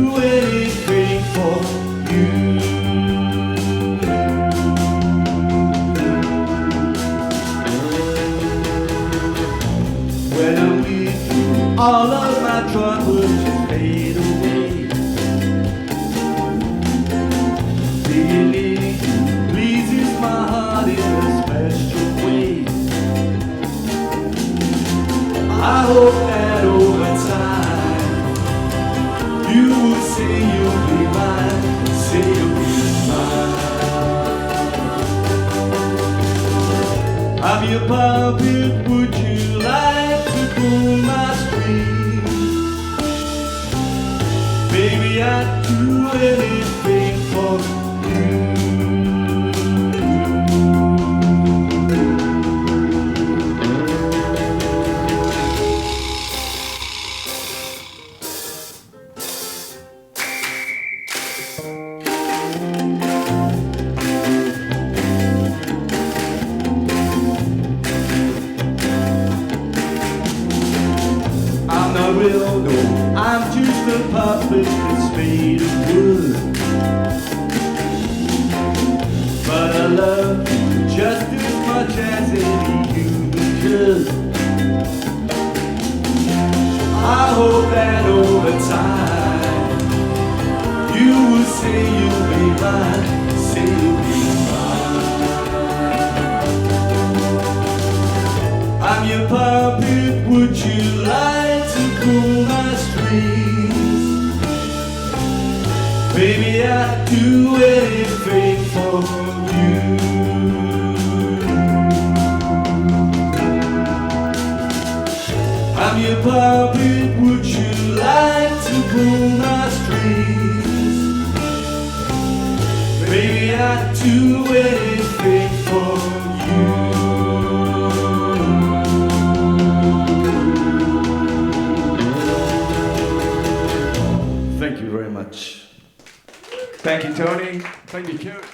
do anything for you. When I'm with you, all of my troubles just fade away. Being near you pleases my heart in a special way. I hope that over time you will say you'll be mine, say you'll be mine. I'm your puppet, would you like to pull my strings? Baby, I'd do anything for you. I'm not real, no, I'm just a puppet that's made of wood. But I love you just as much as any human could. I hope that over time you will say you'll be mine, say you'll be mine. I'm your puppet, would you like to pull my strings? Baby, I'd do anything for you. I'm your puppet, would you like to pull my strings? Baby, I'd do anything for you. Thank you very much. Thank you, Tony. Thank you, Kurt.